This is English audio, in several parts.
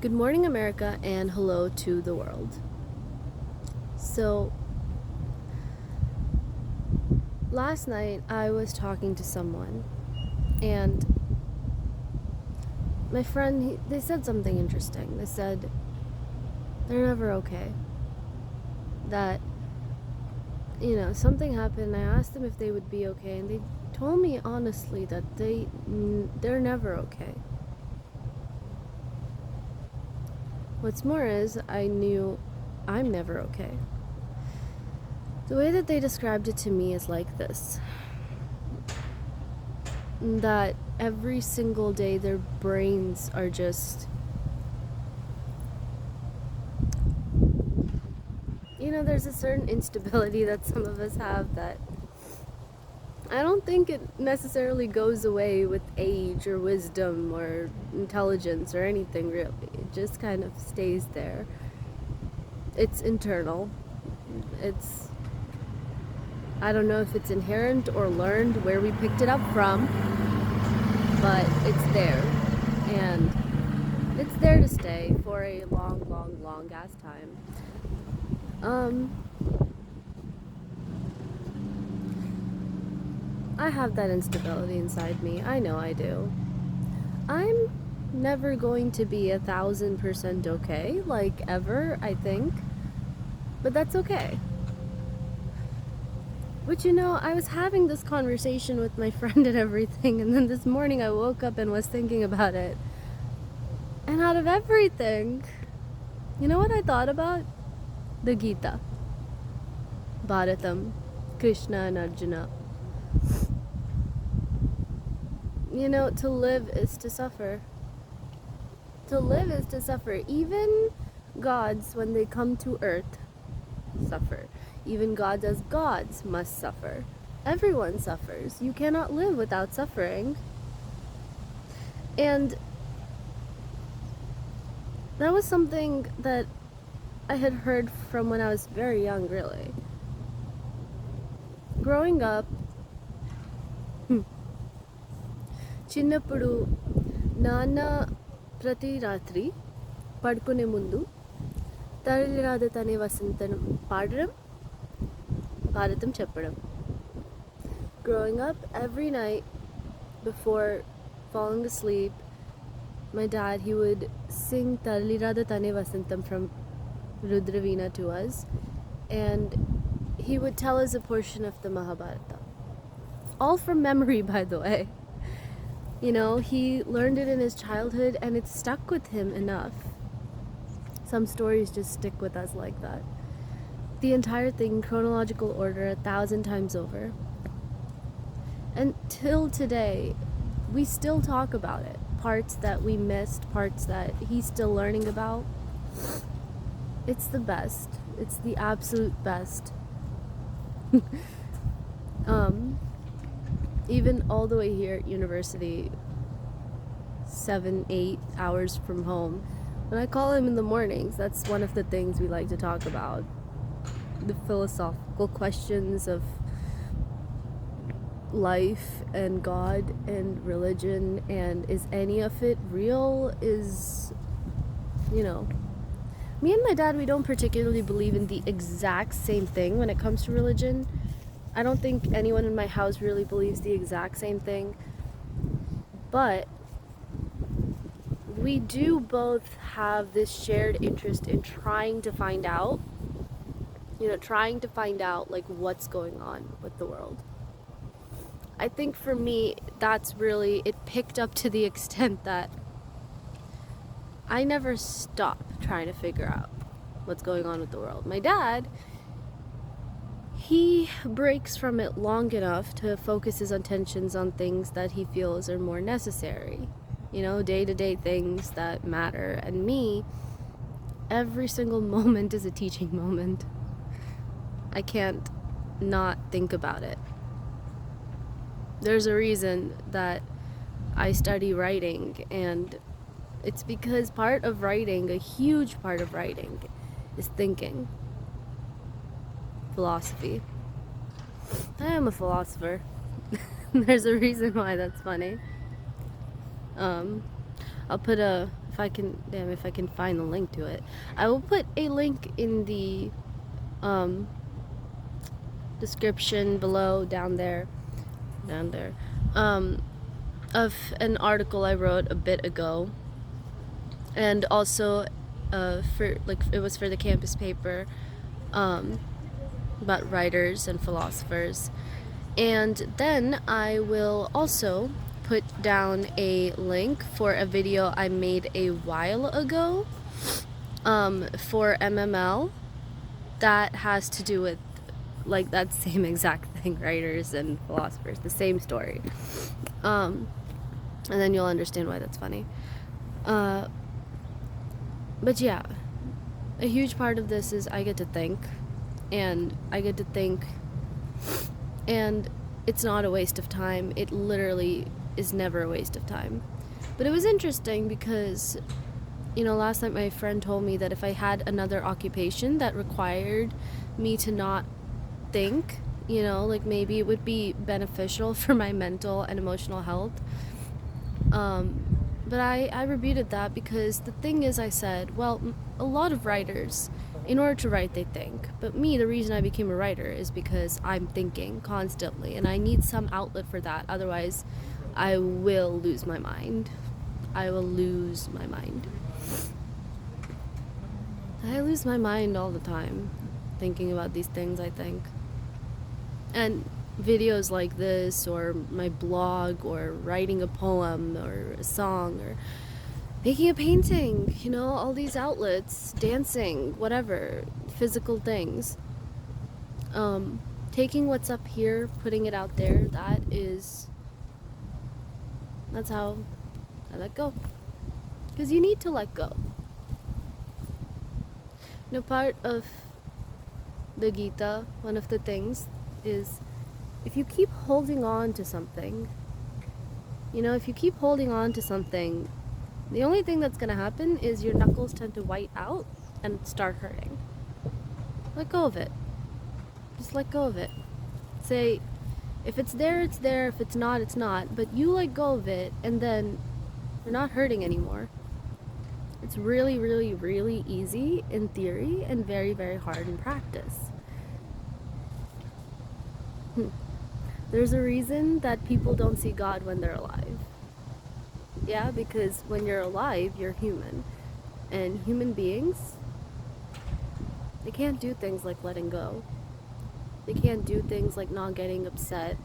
Good morning, America, and hello to the world. So, last night I was talking to someone, and my friend, they said something interesting. They said they're never okay. That, something happened, and I asked them if they would be okay, and they told me honestly that they're never okay. What's more is, I knew I'm never okay. The way that they described it to me is like this: that every single day their brains are just, there's a certain instability that some of us have that I don't think it necessarily goes away with age or wisdom or intelligence or anything really. It just kind of stays there. It's internal. I don't know if it's inherent or learned, where we picked it up from, but it's there. And it's there to stay for a long, long, long ass time. I have that instability inside me. I know I do. I'm never going to be 1,000% okay, like ever, I think. But that's okay. But I was having this conversation with my friend and everything, and then this morning I woke up and was thinking about it. And out of everything, you know what I thought about? The Gita. Bharatam, Krishna and Arjuna. To live is to suffer. To live is to suffer. Even gods, when they come to earth, suffer. Even gods as gods must suffer. Everyone suffers. You cannot live without suffering. And that was something that I had heard from when I was very young, really. Growing up, చిన్నప్పుడు నాన్న ప్రతి రాత్రి పడుకునే ముందు తరలి రాధ తనే వసంతం పాడడం, భారతం చెప్పడం. Growing up, every night before falling asleep, my dad, he would sing Tarli Radha Tane Vasantam from Rudraveena to us, and he would tell us a portion of the Mahabharata. All from memory, by the way. He learned it in his childhood, and it stuck with him enough. Some stories just stick with us like that. The entire thing in chronological order 1,000 times over. Until today, we still talk about it. Parts that we missed, parts that he's still learning about. It's the best. It's the absolute best. Even all the way here at university, 7-8 hours from home, when I call him in the mornings, that's one of the things we like to talk about. The philosophical questions of life and God and religion, and is any of it real? Me and my dad, we don't particularly believe in the exact same thing when it comes to religion. I don't think anyone in my house really believes the exact same thing, but we do both have this shared interest in trying to find out like what's going on with the world. I think for me, that's really, it picked up to the extent that I never stop trying to figure out what's going on with the world. My dad, he breaks from it long enough to focus his attentions on things that he feels are more necessary. Day-to-day things that matter. And me, every single moment is a teaching moment. I can't not think about it. There's a reason that I study writing, and it's because part of writing, a huge part of writing, is thinking. Philosophy. I am a philosopher. There's a reason why that's funny. I'll put if if I can find the link to it. I will put a link in the description below, down there, of an article I wrote a bit ago, and also it was for the campus paper, about writers and philosophers. And then I will also put down a link for a video I made a while ago, for MML, that has to do with like that same exact thing, writers and philosophers, the same story. And then you'll understand why that's funny. But yeah, a huge part of this is I get to think, and it's not a waste of time. It literally is never a waste of time. But it was interesting because, you know, last night my friend told me that if I had another occupation that required me to not think, you know, like maybe it would be beneficial for my mental and emotional health. But I rebuted that, because the thing is, I said, well, a lot of writers, in order to write, they think. But me, the reason I became a writer is because I'm thinking constantly, and I need some outlet for that. Otherwise, I will lose my mind. I lose my mind all the time, thinking about these things, I think. And videos like this, or my blog, or writing a poem, or a song, or making a painting, you know, all these outlets, dancing, whatever, physical things. Taking what's up here, putting it out there, that's how I let go. Because you need to let go. You know, part of the Gita, one of the things is, if you keep holding on to something, the only thing that's going to happen is your knuckles tend to white out and start hurting. Let go of it. Just let go of it. Say, if it's there, it's there. If it's not, it's not. But you let go of it, and then you're not hurting anymore. It's really, really, really easy in theory, and very, very hard in practice. There's a reason that people don't see God when they're alive. Yeah, because when you're alive, you're human. And human beings, they can't do things like letting go. They can't do things like not getting upset.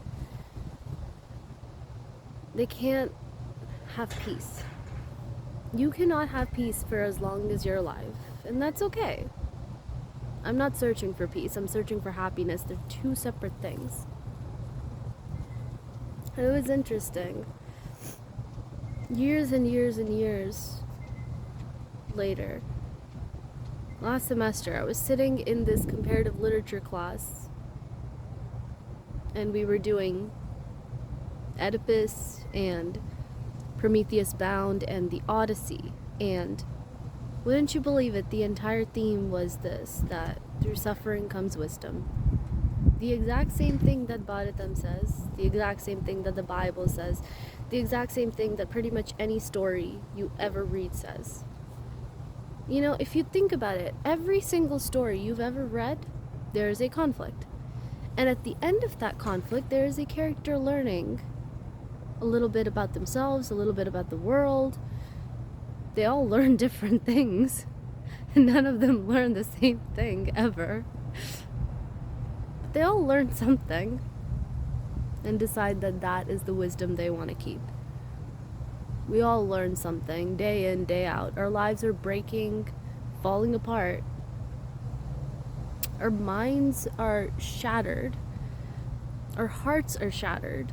They can't have peace. You cannot have peace for as long as you're alive. And that's okay. I'm not searching for peace. I'm searching for happiness. They're two separate things. It was interesting. Years and years and years later, last semester, I was sitting in this comparative literature class, and we were doing Oedipus and Prometheus Bound and the Odyssey, and wouldn't you believe it, the entire theme was this, that through suffering comes wisdom. The exact same thing that Bhagavatam says, the exact same thing that the Bible says, the exact same thing that pretty much any story you ever read says. You know, if you think about it, every single story you've ever read, there is a conflict. And at the end of that conflict, there is a character learning a little bit about themselves, a little bit about the world. They all learn different things. And none of them learn the same thing ever. But they all learn something and decide that that is the wisdom they want to keep. We all learn something day in, day out. Our lives are breaking, falling apart. Our minds are shattered. Our hearts are shattered.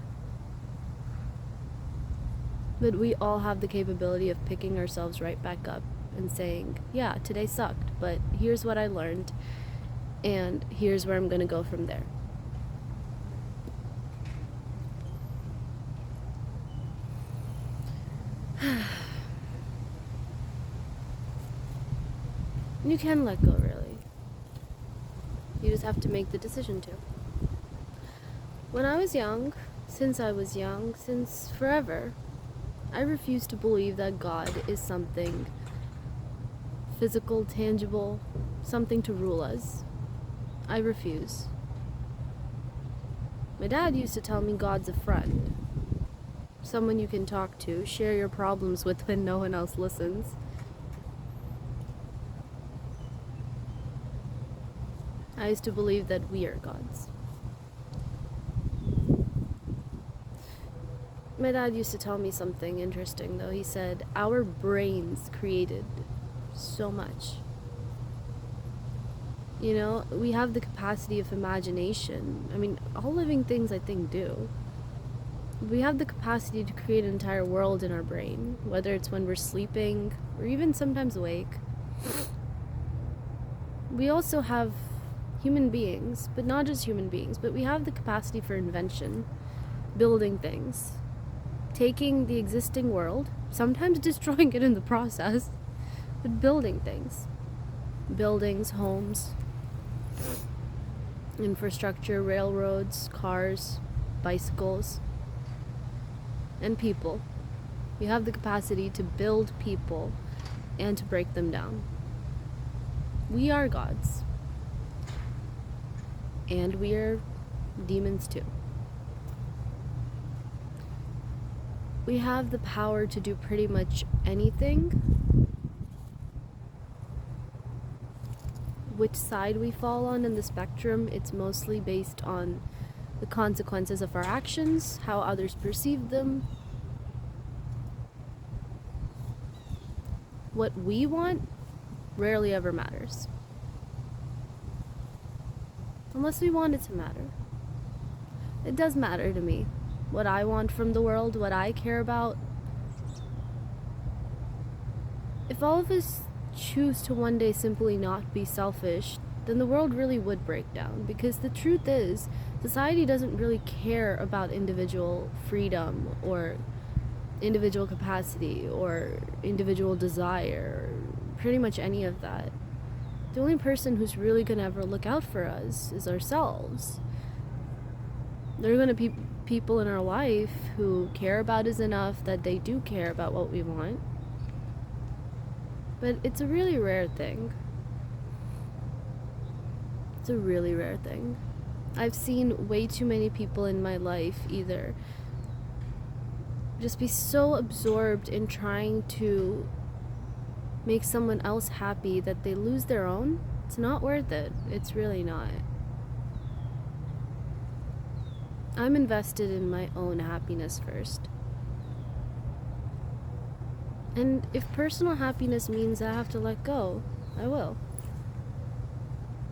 But we all have the capability of picking ourselves right back up and saying, yeah, today sucked, but here's what I learned, and here's where I'm going to go from there. You can let go, really. You just have to make the decision to. When I was young, since forever, I refuse to believe that God is something physical, tangible, something to rule us. I refuse. My dad used to tell me God's a friend. Someone you can talk to, share your problems with when no one else listens. I used to believe that we are gods. My dad used to tell me something interesting, though. He said, our brains created so much. You know, we have the capacity of imagination. I mean, all living things, I think, do. We have the capacity to create an entire world in our brain, whether it's when we're sleeping or even sometimes awake. We also have human beings, but not just human beings, but we have the capacity for invention, building things, taking the existing world, sometimes destroying it in the process, but building things. Buildings, homes, infrastructure, railroads, cars, bicycles, and people. We have the capacity to build people and to break them down. We are gods. And we are demons too. We have the power to do pretty much anything. Which side we fall on in the spectrum, it's mostly based on the consequences of our actions, how others perceive them. What we want rarely ever matters. Unless we want it to matter. It does matter to me. What I want from the world, what I care about. If all of us choose to one day simply not be selfish, then the world really would break down. Because the truth is, society doesn't really care about individual freedom or individual capacity or individual desire, or pretty much any of that. The only person who's really gonna ever look out for us is ourselves. There are gonna be people in our life who care about us enough that they do care about what we want. But it's a really rare thing. It's a really rare thing. I've seen way too many people in my life either just be so absorbed in trying to make someone else happy that they lose their own. It's not worth it. It's really not. I'm invested in my own happiness first. And if personal happiness means I have to let go, I will.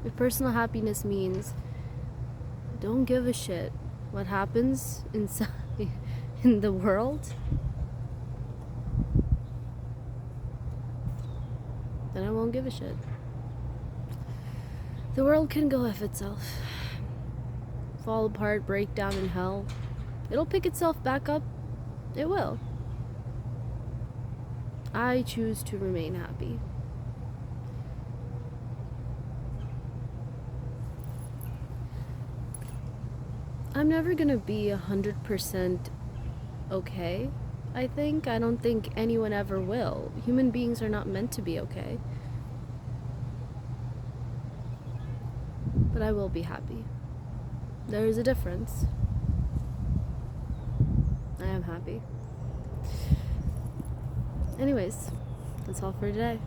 If personal happiness means don't give a shit what happens inside in the world, then I won't give a shit. The world can go F itself. Fall apart, break down in hell. It'll pick itself back up. It will. I choose to remain happy. I'm never gonna be 100% okay, I think. I don't think anyone ever will. Human beings are not meant to be okay. But I will be happy. There is a difference. I am happy. Anyways, that's all for today.